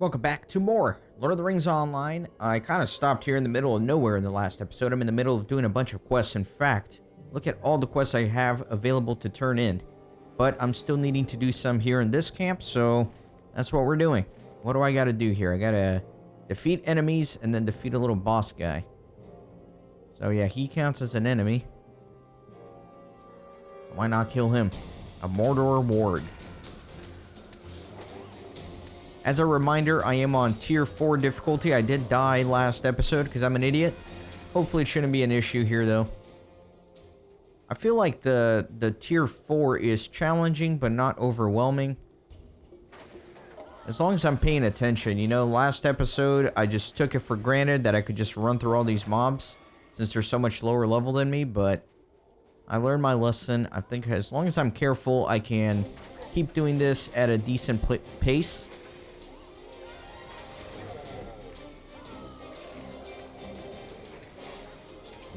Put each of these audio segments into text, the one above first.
Welcome back to more Lord of the Rings Online. I kind of stopped here in the middle of nowhere in the last episode. I'm in the middle of doing a bunch of quests. In fact, look at all the quests I have available to turn in. But I'm still needing to do some here in this camp, so that's what we're doing. What do I got to do here? I got to defeat enemies and then defeat a little boss guy. So yeah, he counts as an enemy. So why not kill him? A Mordor Ward. As a reminder, I am on tier 4 difficulty. I did die last episode because I'm an idiot. Hopefully it shouldn't be an issue here though. I feel like the tier 4 is challenging but not overwhelming. As long as I'm paying attention. You know, last episode I just took it for granted that I could just run through all these mobs since they're so much lower level than me, but I learned my lesson. I think as long as I'm careful, I can keep doing this at a decent pace.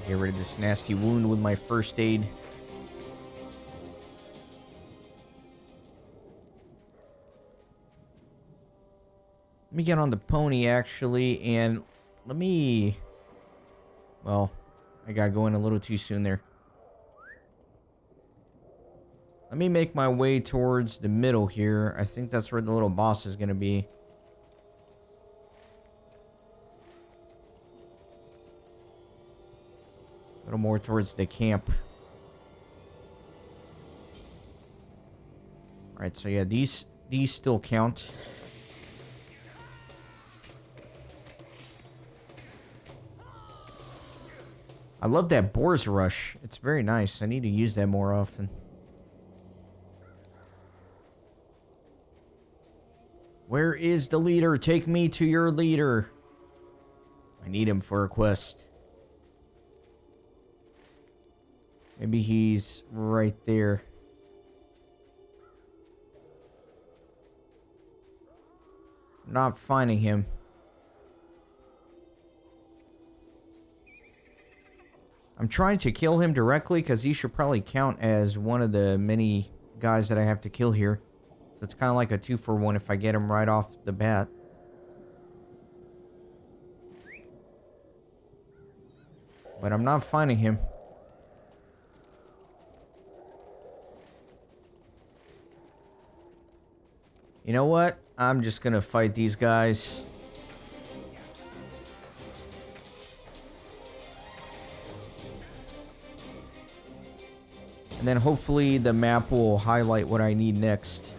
Get rid of this nasty wound with my first aid. Let me get on the pony, actually, and let me... Well, I got going a little too soon there. Let me make my way towards the middle here. I think that's where the little boss is going to be. A little more towards the camp. Alright, so yeah, these still count. I love that Boar's Rush. It's very nice. I need to use that more often. Where is the leader? Take me to your leader. I need him for a quest. Maybe he's right there. Not finding him. I'm trying to kill him directly because he should probably count as one of the many guys that I have to kill here. So it's kind of like a 2-for-1 if I get him right off the bat. But I'm not finding him. You know what? I'm just gonna fight these guys. And then hopefully the map will highlight what I need next.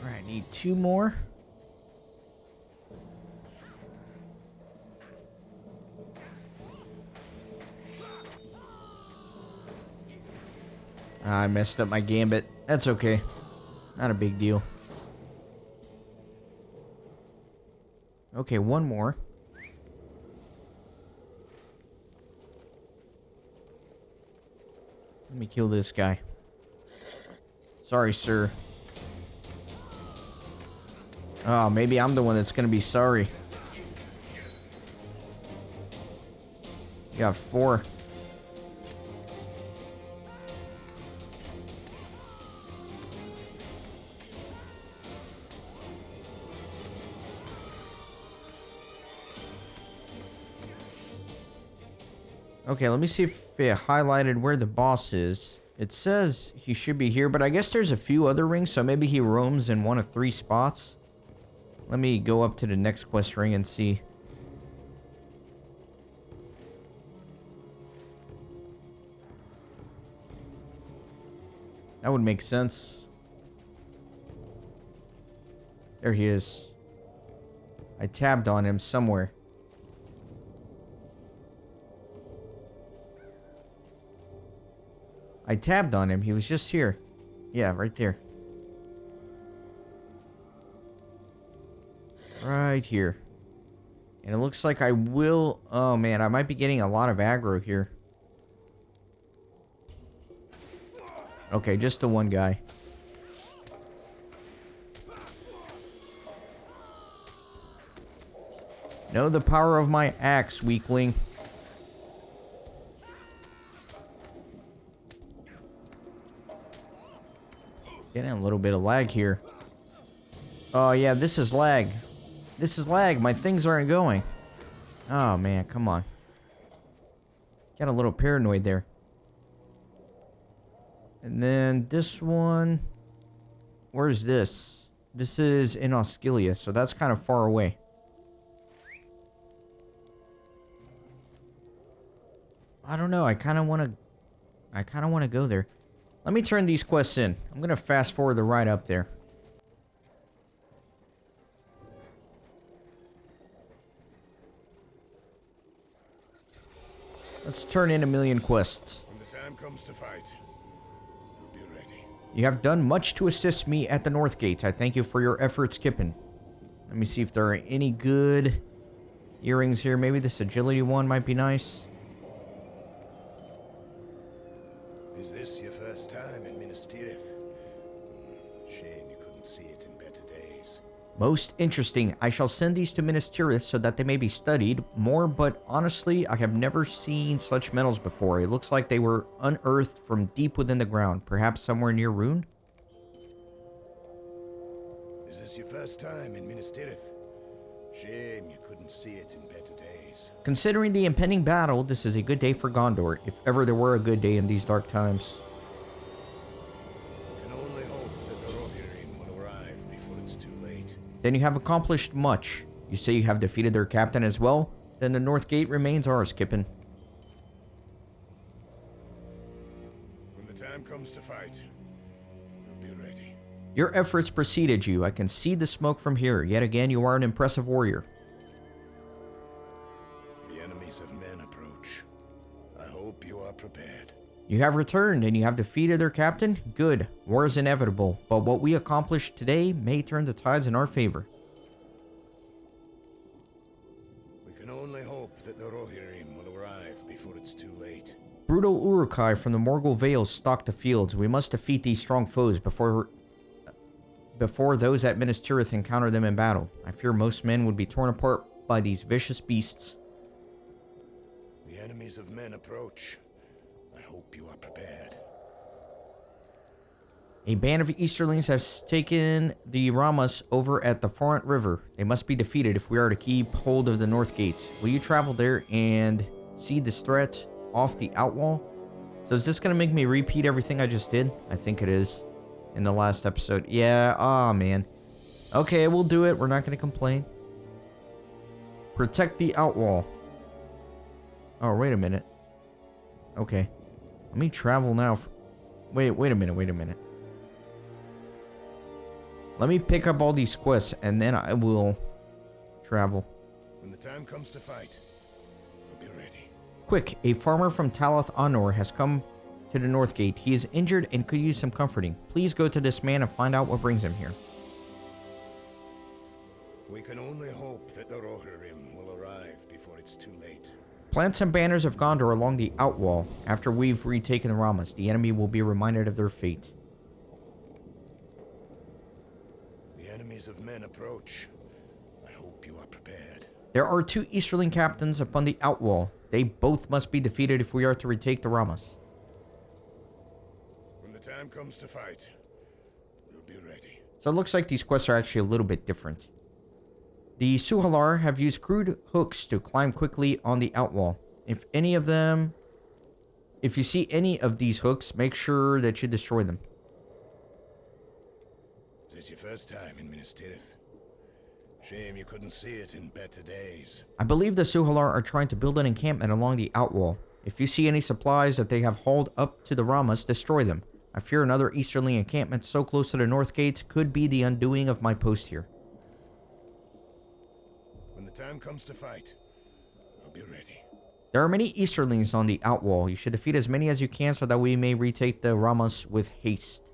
Alright, need 2 more. I messed up my gambit. That's okay. Not a big deal. Okay, 1 more. Let me kill this guy. Sorry, sir. Oh, maybe I'm the one that's gonna be sorry. You got 4. Okay, let me see if it highlighted where the boss is. It says he should be here, but I guess there's a few other rings, so maybe he roams in one of 3 spots. Let me go up to the next quest ring and see. That would make sense. There he is. I tabbed on him somewhere. I tabbed on him. He was just here. Yeah, right there. Right here. And it looks like I will... Oh, man. I might be getting a lot of aggro here. Okay, just the one guy. Know the power of my axe, weakling. Getting a little bit of lag here. Oh, yeah, this is lag. This is lag. My things aren't going. Oh, man, come on. Got a little paranoid there. And then this one... Where's this? This is in Osculia, so that's kind of far away. I don't know. I kind of want to go there. Let me turn these quests in. I'm going to fast forward the ride up there. Let's turn in 1,000,000 quests. When the time comes to fight, we'll be ready. You have done much to assist me at the North Gate. I thank you for your efforts, Kippen. Let me see if there are any good earrings here. Maybe this agility one might be nice. Is this your first time in Minas Tirith? Shame you couldn't see it in better days. Most interesting. I shall send these to Minas Tirith so that they may be studied more, but honestly, I have never seen such metals before. It looks like they were unearthed from deep within the ground, perhaps somewhere near Rune. Is this your first time in Minas Tirith? Shame you couldn't see it in better days. Considering the impending battle, this is a good day for Gondor, if ever there were a good day in these dark times. We can only hope that the Rohirrim will arrive before it's too late. Then you have accomplished much. You say you have defeated their captain as well? Then the North Gate remains ours, Kippen. When the time comes to fight, we'll be ready. Your efforts preceded you. I can see the smoke from here. Yet again, you are an impressive warrior. The enemies of men approach. I hope you are prepared. You have returned and you have defeated their captain? Good. War is inevitable, but what we accomplished today may turn the tides in our favor. We can only hope that the Rohirrim will arrive before it's too late. Brutal Uruk-hai from the Morgul Vales stalk the fields. We must defeat these strong foes before those at Minas Tirith encounter them in battle. I fear most men would be torn apart by these vicious beasts. The enemies of men approach. I hope you are prepared. A band of Easterlings has taken the Ramas over at the Forant River. They must be defeated if we are to keep hold of the North Gates. Will you travel there and see this threat off the Outwall? So is this going to make me repeat everything I just did? I think it is. In the last episode. Yeah, aw, man. Okay, we'll do it. We're not going to complain. Protect the Outwall. Oh, wait a minute. Okay. Let me travel now. Wait a minute. Let me pick up all these quests, and then I will travel. When the time comes to fight, we'll be ready. Quick, a farmer from Loth Anor has come to the North Gate. He is injured and could use some comforting. Please go to this man and find out what brings him here. We can only hope that the Rohirrim will arrive before it's too late. Plant some banners of Gondor along the Outwall. After we've retaken the Ramas, the enemy will be reminded of their fate. The enemies of men approach. I hope you are prepared. There are 2 Easterling captains upon the Outwall. They both must be defeated if we are to retake the Ramas. When the time comes to fight, we'll be ready. So it looks like these quests are actually a little bit different. The Suhalar have used crude hooks to climb quickly on the Outwall. If you see any of these hooks, make sure that you destroy them. Is this your first time in Minas Tirith? Shame you couldn't see it in better days. I believe the Suhalar are trying to build an encampment along the Outwall. If you see any supplies that they have hauled up to the Ramas, destroy them. I fear another Easterling encampment so close to the North Gates could be the undoing of my post here. When the time comes to fight, I'll be ready. There are many Easterlings on the Outwall. You should defeat as many as you can so that we may retake the Ramas with haste.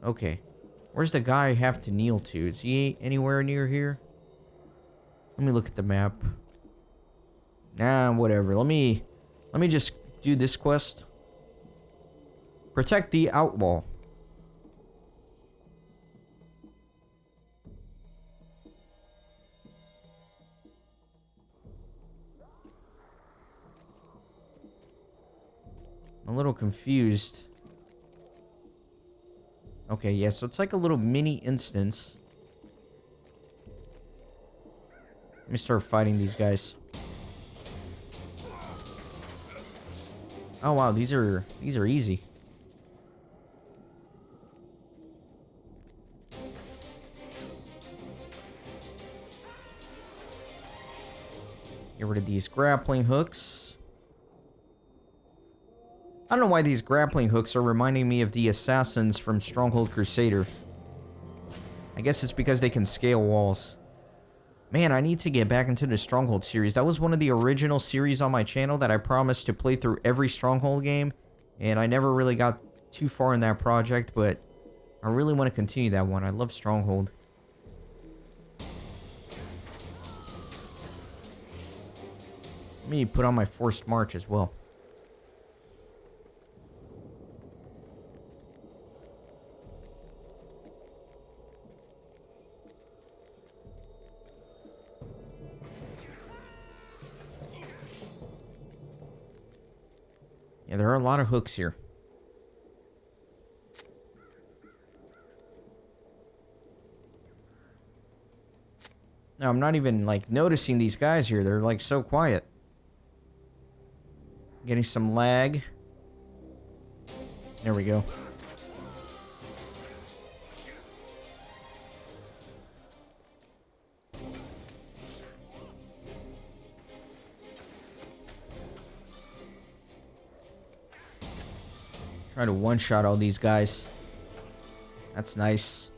Okay. Where's the guy I have to kneel to? Is he anywhere near here? Let me look at the map. Nah, whatever. Let me just do this quest. Protect the Outwall. I'm a little confused. Okay, yeah, so it's like a little mini instance. Let me start fighting these guys. Oh wow, these are easy. Get rid of these grappling hooks. I don't know why these grappling hooks are reminding me of the assassins from Stronghold Crusader. I guess it's because they can scale walls. Man, I need to get back into the Stronghold series. That was one of the original series on my channel that I promised to play through every Stronghold game. And I never really got too far in that project, but I really want to continue that one. I love Stronghold. Let me put on my Forced March as well. Yeah, there are a lot of hooks here. Now, I'm not even, like, noticing these guys here. They're, like, so quiet. Getting some lag. There we go. Try to one-shot all these guys. That's nice.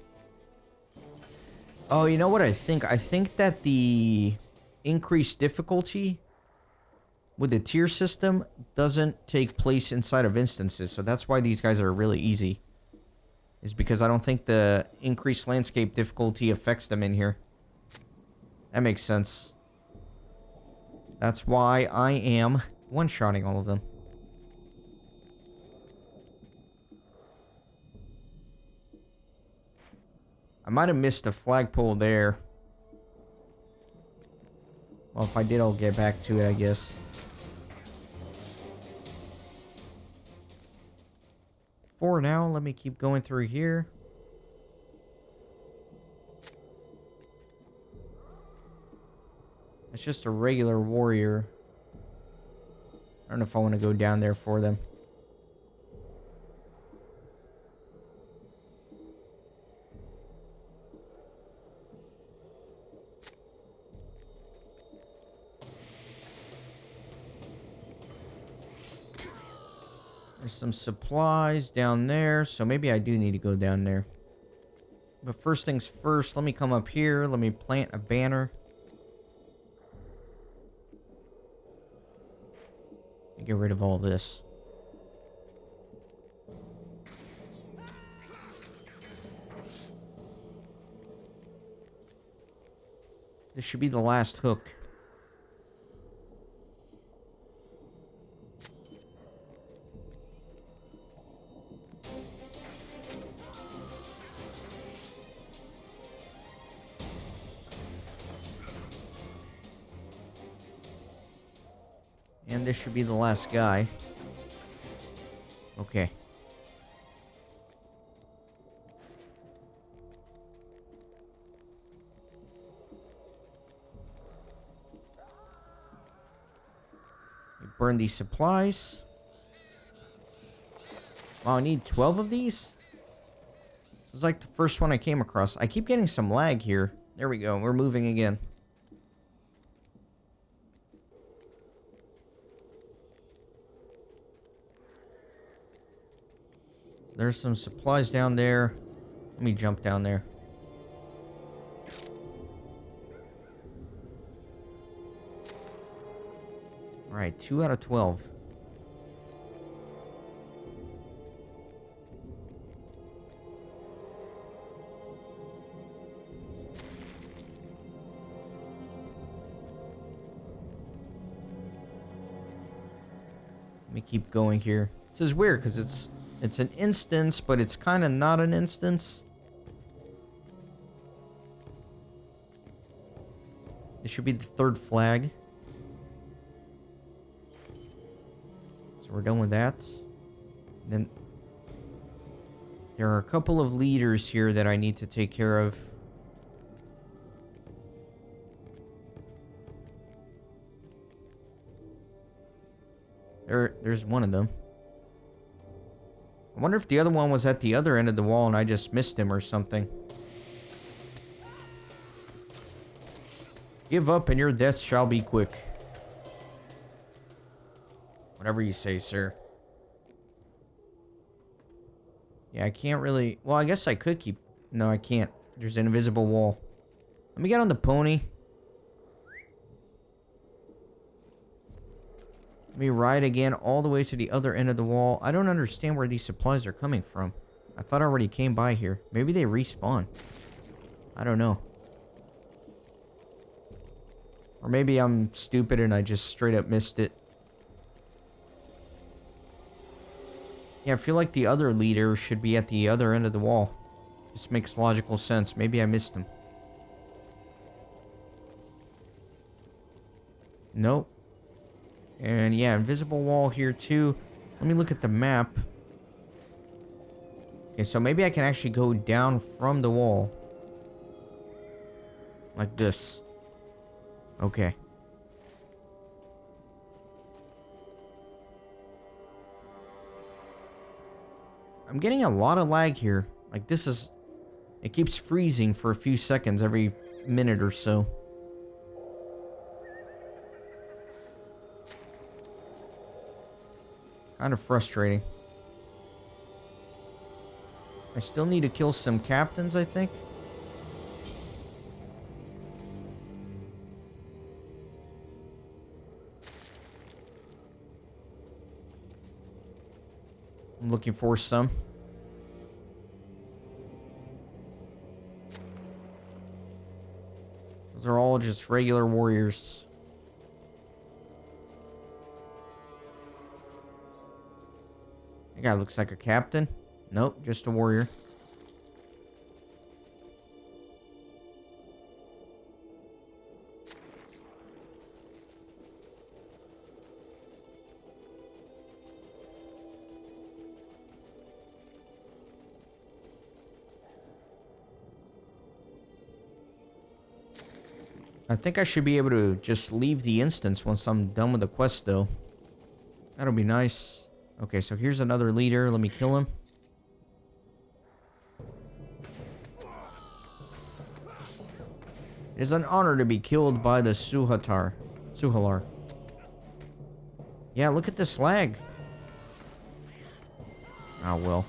Oh, you know what I think? I think that the increased difficulty with the tier system doesn't take place inside of instances. So that's why these guys are really easy. Is because I don't think the increased landscape difficulty affects them in here. That makes sense. That's why I am one-shotting all of them. I might have missed the flagpole there. Well, if I did, I'll get back to it, I guess. For now, let me keep going through here. It's just a regular warrior. I don't know if I want to go down there for them. There's some supplies down there, so maybe I do need to go down there. But first things first, let me come up here. Let me plant a banner. Get rid of all this. This should be the last hook. And this should be the last guy. Okay. Burn these supplies. Wow, I need 12 of these? This is like the first one I came across. I keep getting some lag here. There we go. We're moving again. There's some supplies down there. Let me jump down there. Alright, 2 out of 12. Let me keep going here. This is weird because it's an instance, but it's kind of not an instance. This should be the third flag. So we're done with that. Then there are a couple of leaders here that I need to take care of. There's one of them. I wonder if the other one was at the other end of the wall and I just missed him or something. Give up and your death shall be quick. Whatever you say, sir. Yeah, I can't really... Well, I guess I could keep... No, I can't. There's an invisible wall. Let me get on the pony. Let me ride again all the way to the other end of the wall. I don't understand where these supplies are coming from. I thought I already came by here. Maybe they respawn. I don't know. Or maybe I'm stupid and I just straight up missed it. Yeah, I feel like the other leader should be at the other end of the wall. This makes logical sense. Maybe I missed him. Nope. And yeah, invisible wall here too. Let me look at the map. Okay, so maybe I can actually go down from the wall. Like this. Okay. I'm getting a lot of lag here. Like this is... It keeps freezing for a few seconds every minute or so. Kind of frustrating. I still need to kill some captains, I think. I'm looking for some. Those are all just regular warriors. That guy looks like a captain. Nope, just a warrior. I think I should be able to just leave the instance once I'm done with the quest, though. That'll be nice. Okay, so here's another leader. Let me kill him. It is an honor to be killed by the Suhalar. Yeah, look at this lag. Oh, well.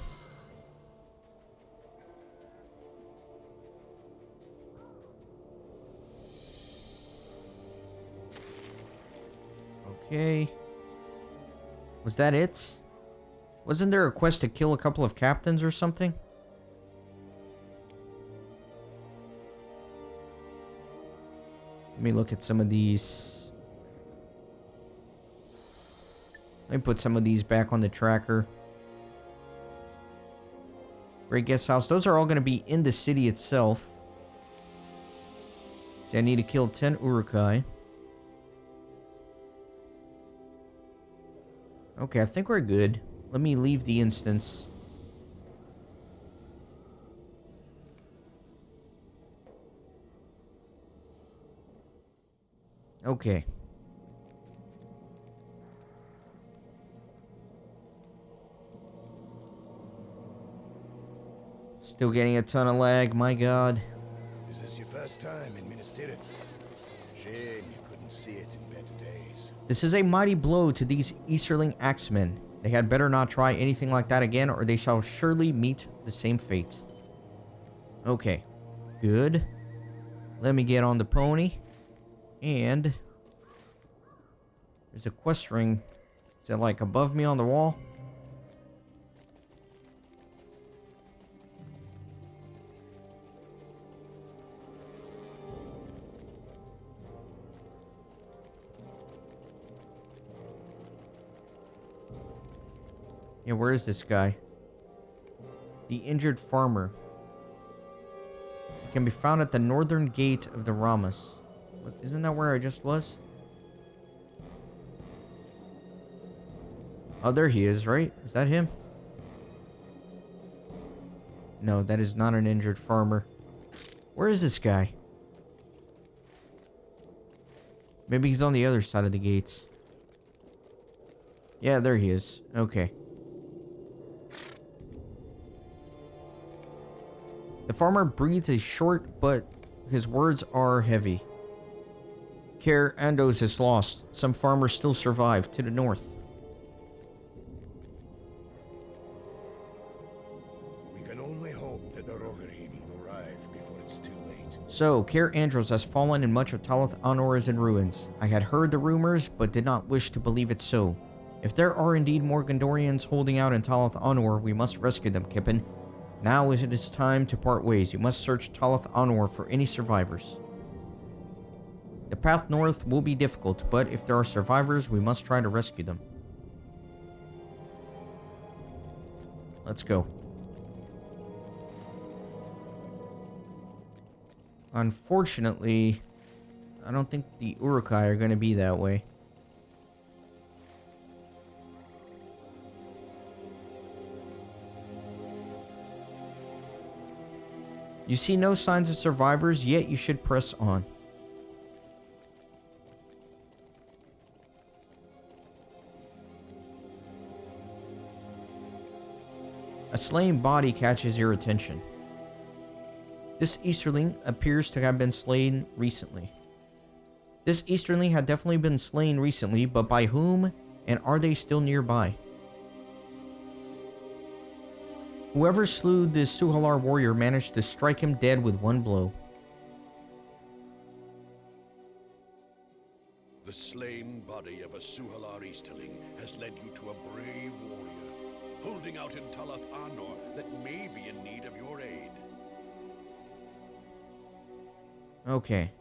Okay. Was that it? Wasn't there a quest to kill a couple of captains or something? Let me look at some of these. Let me put some of these back on the tracker. Great guest house. Those are all going to be in the city itself. See, I need to kill 10 Urukai. Okay, I think we're good. Let me leave the instance. Okay. Still getting a ton of lag, my god. Is this your first time in Minas Tirith? Shame you couldn't see it in better days. This is a mighty blow to these Easterling axemen. They had better not try anything like that again, or they shall surely meet the same fate. Okay. Good. Let me get on the pony. And... there's a quest ring. Is it like above me on the wall? Yeah, where is this guy? The injured farmer. It can be found at the northern gate of the Ramas. Isn't that where I just was? Oh, there he is, right? Is that him? No, that is not an injured farmer. Where is this guy? Maybe he's on the other side of the gates. Yeah, there he is. Okay. The farmer breathes a short, but his words are heavy. J.R.R. Andros is lost. Some farmers still survive to the north. We can only hope that the Rohirrim will arrive before it's too late. So, J.R.R. Andros has fallen and much of Old Anórien is in ruins. I had heard the rumors, but did not wish to believe it so. If there are indeed more Gondorians holding out in Old Anórien, we must rescue them, Kippen. Now it is time to part ways. You must search Old Anórien for any survivors. The path north will be difficult, but if there are survivors, we must try to rescue them. Let's go. Unfortunately, I don't think the Uruk-hai are going to be that way. You see no signs of survivors, yet you should press on. A slain body catches your attention. This Easterling appears to have been slain recently. This Easterling had definitely been slain recently, but by whom, and are they still nearby? Whoever slew this Suhalar warrior managed to strike him dead with one blow. The slain body of a Suhalar Easterling has led you to a brave warrior, holding out in Old Anórien that may be in need of your aid. Okay.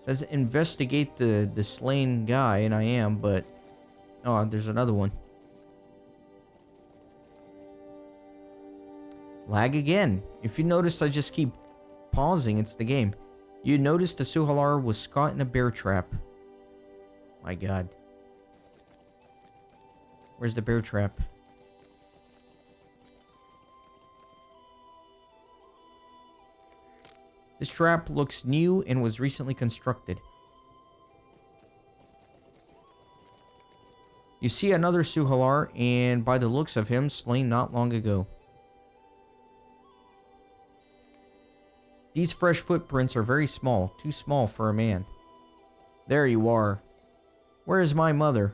Says investigate the slain guy, and I am, but... Oh, there's another one. Lag again. If you notice, I just keep pausing. It's the game. You notice the Suhalar was caught in a bear trap. My god. Where's the bear trap? This trap looks new and was recently constructed. You see another Suhalar, and by the looks of him, slain not long ago. These fresh footprints are very small, too small for a man. There you are. Where is my mother?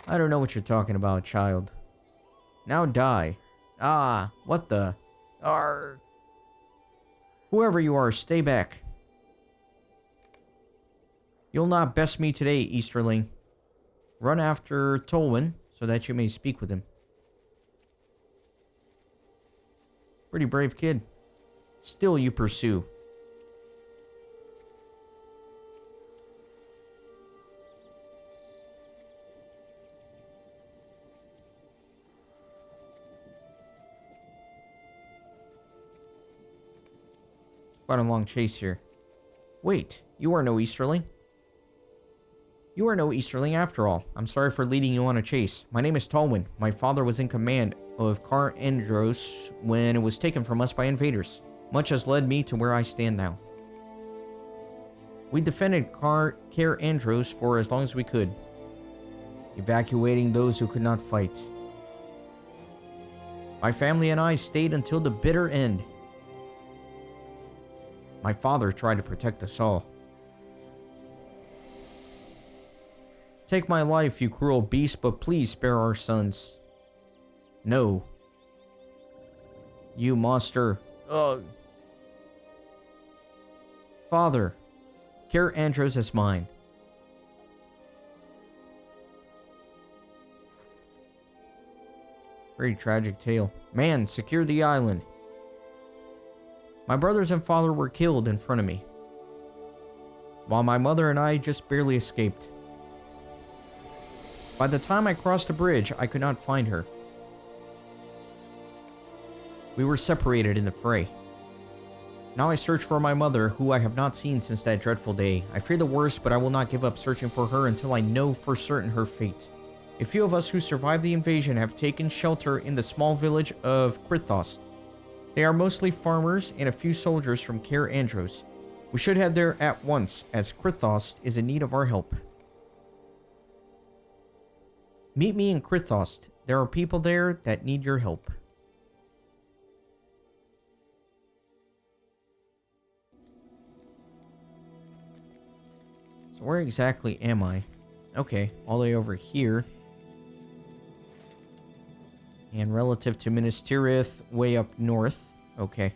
I don't know what you're talking about, child. Now die. Ah, what the? Arr. Whoever you are, stay back. You'll not best me today, Easterling. Run after Tolkien so that you may speak with him. Pretty brave kid. Still you pursue. It's quite a long chase here. Wait, you are no Easterling. You are no Easterling after all. I'm sorry for leading you on a chase. My name is Tolkien. My father was in command of J.R.R. Andros when it was taken from us by invaders. Much has led me to where I stand now. We defended J.R.R. Andros for as long as we could, evacuating those who could not fight. My family and I stayed until the bitter end. My father tried to protect us all. Take my life, you cruel beast, but please spare our sons. No. You monster. Ugh. Father, J.R.R. Andros is mine. Very tragic tale. Man, secure the island. My brothers and father were killed in front of me, while my mother and I just barely escaped. By the time I crossed the bridge, I could not find her. We were separated in the fray. Now I search for my mother, who I have not seen since that dreadful day. I fear the worst, but I will not give up searching for her until I know for certain her fate. A few of us who survived the invasion have taken shelter in the small village of Krithos. They are mostly farmers and a few soldiers from Cair Andros. We should head there at once, as Krithos is in need of our help. Meet me in Krithos. There are people there that need your help. So where exactly am I? Okay, all the way over here. And relative to Minas Tirith, way up north. Okay.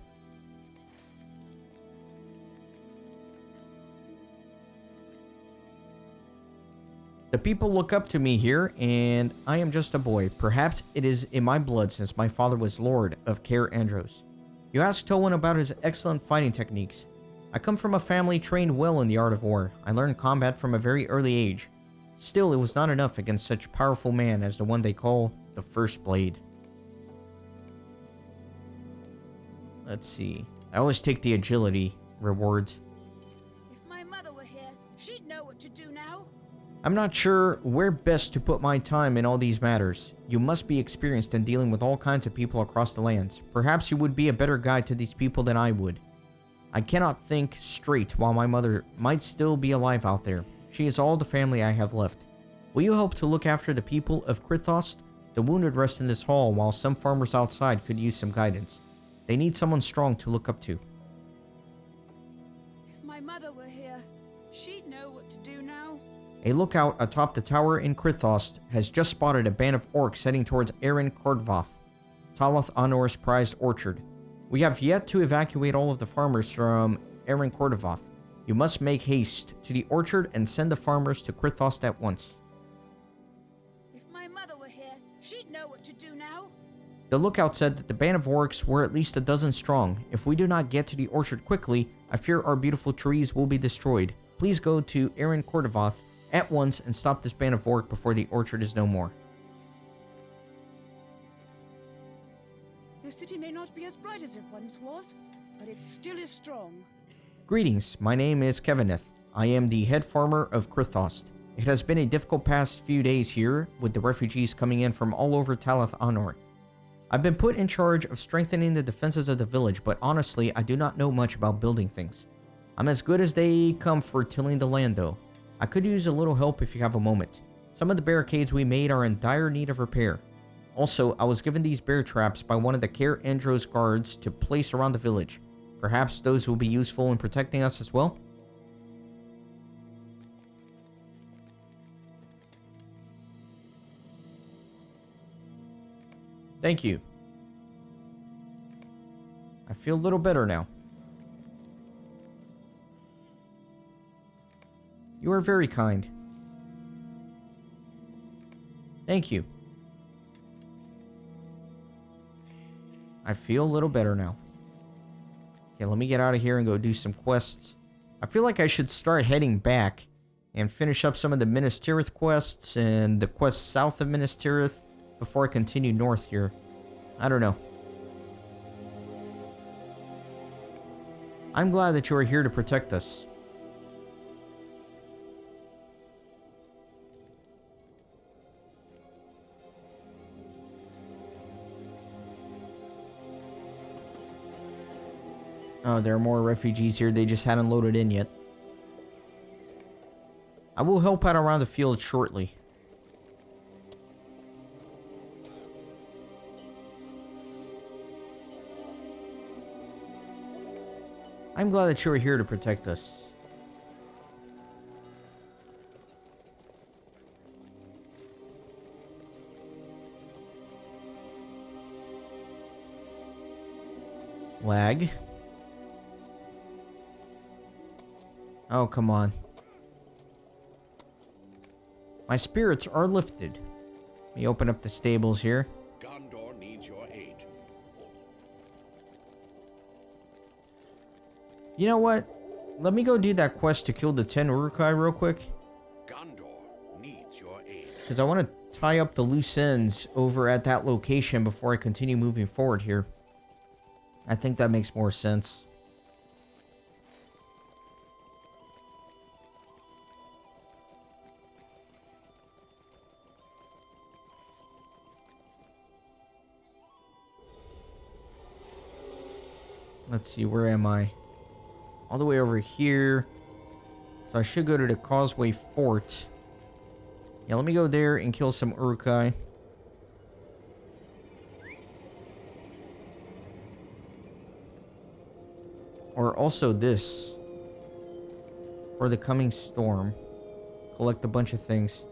The people look up to me here, and I am just a boy. Perhaps it is in my blood since my father was Lord of Cair Andros. You ask Tolkien about his excellent fighting techniques. I come from a family trained well in the art of war. I learned combat from a very early age. Still, it was not enough against such a powerful man as the one they call the First Blade. Let's see. I always take the agility rewards. If my mother were here, she'd know what to do now. I'm not sure where best to put my time in all these matters. You must be experienced in dealing with all kinds of people across the lands. Perhaps you would be a better guide to these people than I would. I cannot think straight while my mother might still be alive out there. She is all the family I have left. Will you help to look after the people of Krithos? The wounded rest in this hall, while some farmers outside could use some guidance. They need someone strong to look up to. If my mother were here, she'd know what to do now. A lookout atop the tower in Krithos has just spotted a band of orcs heading towards Erin Cordvoth, Tolkien Anor's prized orchard. We have yet to evacuate all of the farmers from Erin Cordvoth. You must make haste to the orchard and send the farmers to Krithos at once. If my mother were here, she'd know what to do now. The lookout said that the band of orcs were at least a dozen strong. If we do not get to the orchard quickly, I fear our beautiful trees will be destroyed. Please go to Erin Cordvoth at once and stop this band of orc before the orchard is no more. The city may not be as bright as it once was, but it still is strong. Greetings, my name is Kevineth. I am the head farmer of Krithos. It has been a difficult past few days here, with the refugees coming in from all over J.R.R. Anor. I've been put in charge of strengthening the defenses of the village, but honestly, I do not know much about building things. I'm as good as they come for tilling the land though. I could use a little help if you have a moment. Some of the barricades we made are in dire need of repair. Also, I was given these bear traps by one of the Cair Andros guards to place around the village. Perhaps those will be useful in protecting us as well? Thank you. I feel a little better now. You are very kind. Thank you. I feel a little better now. Okay, let me get out of here and go do some quests. I feel like I should start heading back and finish up some of the Minas Tirith quests and the quests south of Minas Tirith before I continue north here. I don't know. I'm glad that you are here to protect us. Oh, there are more refugees here. They just hadn't loaded in yet. I will help out around the field shortly. I'm glad that you are here to protect us. Lag. Oh, come on. My spirits are lifted. Let me open up the stables here. Gondor needs your aid. You know what? Let me go do that quest to kill the 10 Uruk-hai real quick. Gondor needs your aid. Because I want to tie up the loose ends over at that location before I continue moving forward here. I think that makes more sense. Let's see, where am I? All the way over here. So I should go to the Causeway Fort. Yeah, let me go there and kill some Uruk-hai. Or also this. For the coming storm. Collect a bunch of things.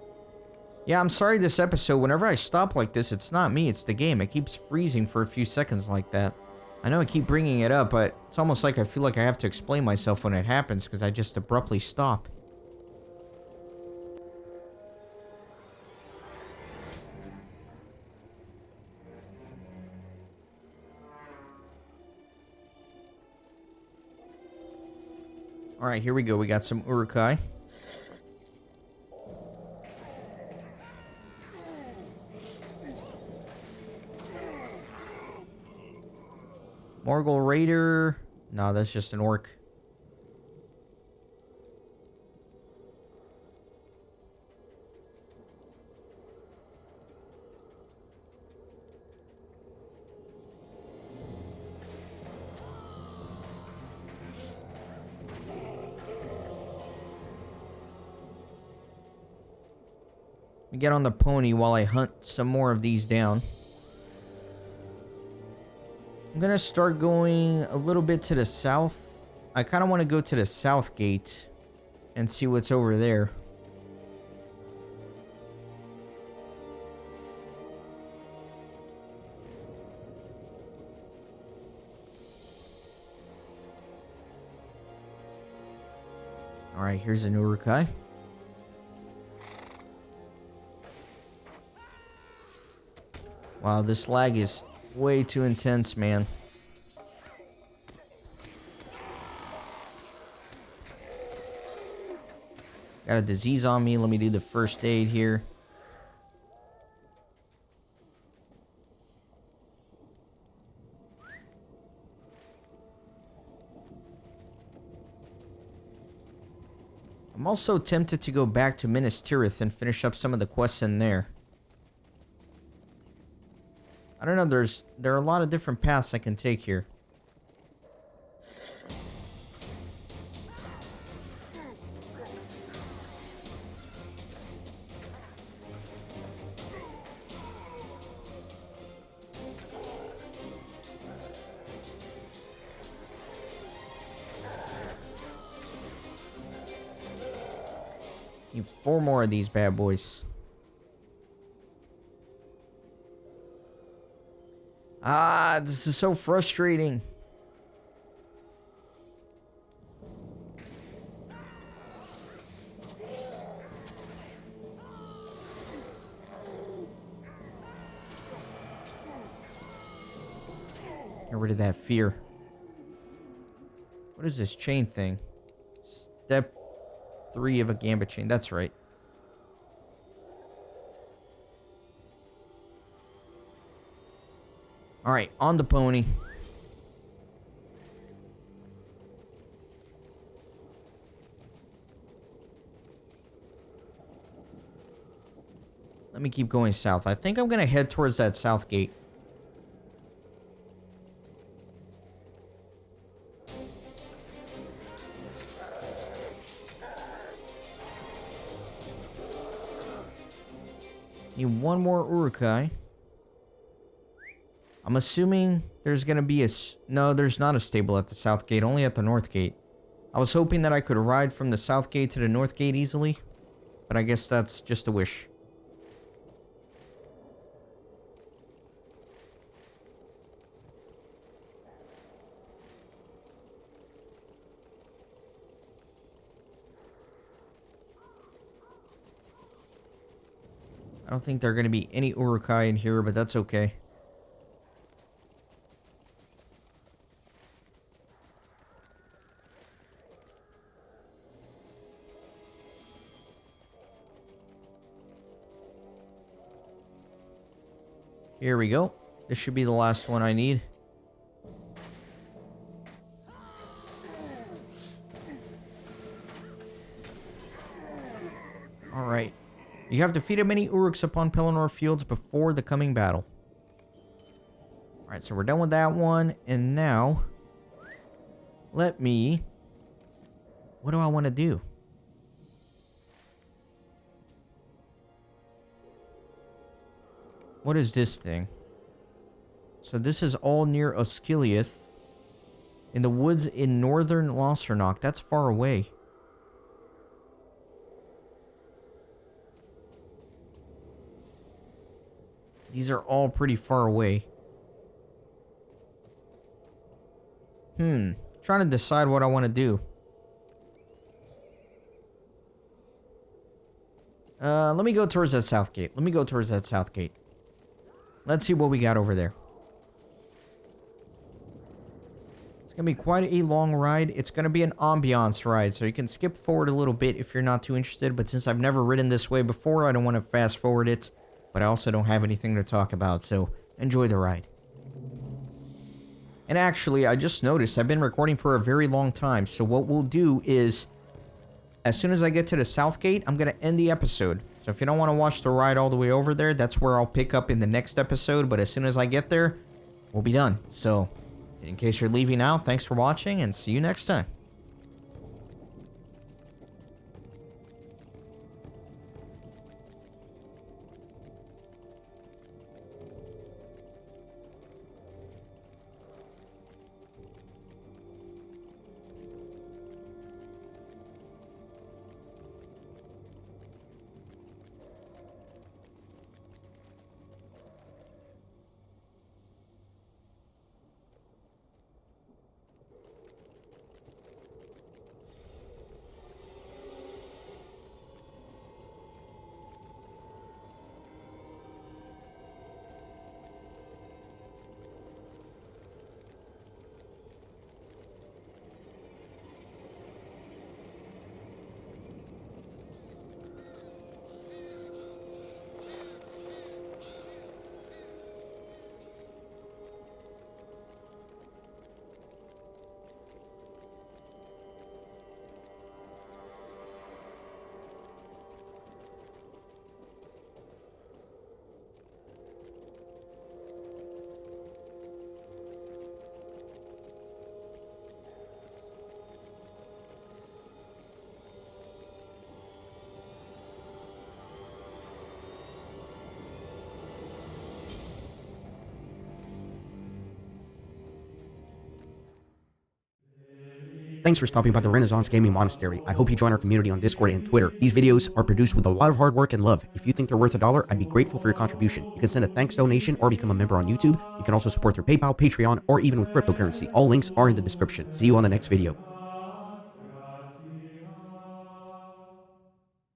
Yeah, I'm sorry this episode, whenever I stop like this, it's not me, it's the game. It keeps freezing for a few seconds like that. I know I keep bringing it up, but it's almost like I feel like I have to explain myself when it happens because I just abruptly stop. Alright, here we go. We got some Uruk-hai. Morgul Raider. No, that's just an orc. Let me get on the pony while I hunt some more of these down. I'm gonna start going a little bit to the south. I kind of want to go to the south gate and see what's over there. Alright, here's an Uruk-hai. Wow, this lag is way too intense, man. Got a disease on me. Let me do the first aid here. I'm also tempted to go back to Minas Tirith and finish up some of the quests in there. I don't know, there are a lot of different paths I can take here. Need 4 more of these bad boys. Ah, this is so frustrating. Get rid of that fear. What is this chain thing? Step 3 of a gambit chain. That's right. Alright, on the pony. Let me keep going south. I think I'm going to head towards that south gate. Need 1 more Uruk-hai. I'm assuming there's going to be a... No, there's not a stable at the south gate, only at the north gate. I was hoping that I could ride from the south gate to the north gate easily, but I guess that's just a wish. I don't think there are going to be any Uruk-hai in here, but that's okay. Here we go. This should be the last one I need. Alright. You have defeated many Uruks upon Pelennor Fields before the coming battle. Alright, so we're done with that one. And now, let me... What do I want to do? What is this thing? So this is all near Osgiliath. In the woods in northern Lothernok. That's far away. These are all pretty far away. Trying to decide what I want to do. Let me go towards that south gate. Let's see what we got over there. It's going to be quite a long ride. It's going to be an ambiance ride, so you can skip forward a little bit if you're not too interested. But since I've never ridden this way before, I don't want to fast forward it. But I also don't have anything to talk about, so enjoy the ride. And actually, I just noticed I've been recording for a very long time, so what we'll do is, as soon as I get to the south gate, I'm going to end the episode. So if you don't want to watch the ride all the way over there, that's where I'll pick up in the next episode, but as soon as I get there, we'll be done. So, in case you're leaving out, thanks for watching, and see you next time. Thanks for stopping by the Renaissance Gaming Monastery. I hope you join our community on Discord and Twitter. These videos are produced with a lot of hard work and love. If you think they're worth $1, I'd be grateful for your contribution. You can send a thanks donation or become a member on YouTube. You can also support through PayPal, Patreon, or even with cryptocurrency. All links are in the description. See you on the next video.